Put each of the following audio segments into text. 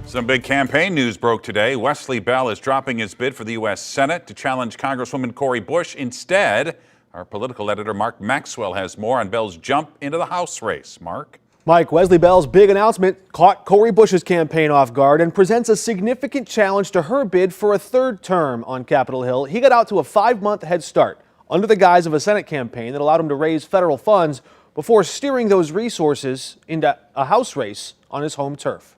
Some big campaign news broke today. Wesley Bell is dropping his bid for the U.S. Senate to challenge Congresswoman Cori Bush. Instead, our political editor Mark Maxwell has more on Bell's jump into the House race. Mark? Mike, Wesley Bell's big announcement caught Cori Bush's campaign off guard and presents a significant challenge to her bid for a third term on Capitol Hill. He got out to a 5-month head start under the guise of a Senate campaign that allowed him to raise federal funds before steering those resources into a House race on his home turf.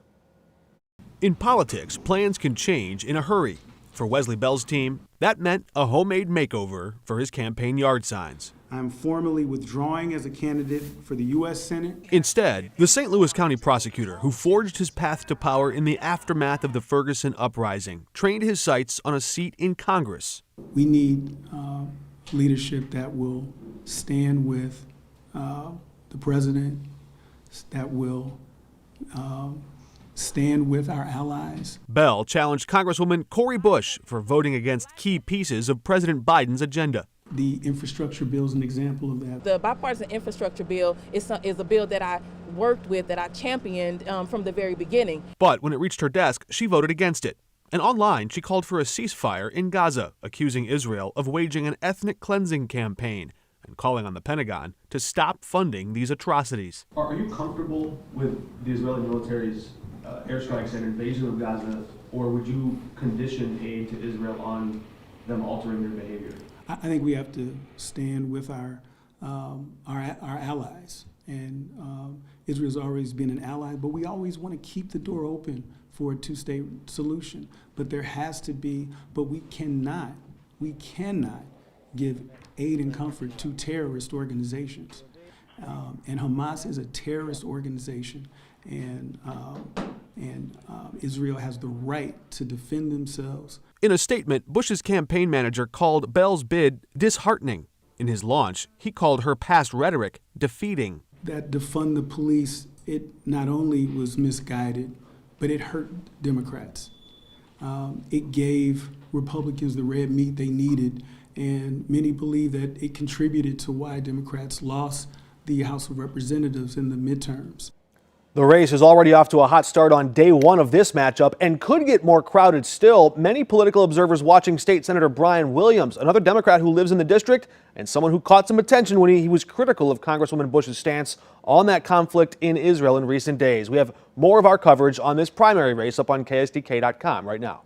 In politics, plans can change in a hurry. For Wesley Bell's team, that meant a homemade makeover for his campaign yard signs. I'm formally withdrawing as a candidate for the U.S. Senate. Instead, the St. Louis County Prosecutor, who forged his path to power in the aftermath of the Ferguson uprising, trained his sights on a seat in Congress. We need leadership that will stand with the president, that will stand with our allies. Bell challenged Congresswoman Cori Bush for voting against key pieces of President Biden's agenda. The infrastructure bill is an example of that. The bipartisan infrastructure bill is a bill that I worked with, that I championed from the very beginning. But when it reached her desk, she voted against it. And online, she called for a ceasefire in Gaza, accusing Israel of waging an ethnic cleansing campaign and calling on the Pentagon to stop funding these atrocities. Are you comfortable with the Israeli military's airstrikes and invasion of Gaza, or would you condition aid to Israel on them altering their behavior? I think we have to stand with our allies, and Israel's always been an ally, but we always want to keep the door open for a two-state solution. But there has to be, but we cannot give aid and comfort to terrorist organizations. And Hamas is a terrorist organization, and Israel has the right to defend themselves. In a statement, Bush's campaign manager called Bell's bid disheartening. In his launch, he called her past rhetoric defeating. That defund the police, it not only was misguided, but it hurt Democrats. It gave Republicans the red meat they needed, and many believe that it contributed to why Democrats lost the House of Representatives in the midterms. The race is already off to a hot start on day one of this matchup and could get more crowded still. Many political observers watching State Senator Brian Williams, another Democrat who lives in the district and someone who caught some attention when he was critical of Congresswoman Bush's stance on that conflict in Israel in recent days. We have more of our coverage on this primary race up on KSDK.com right now.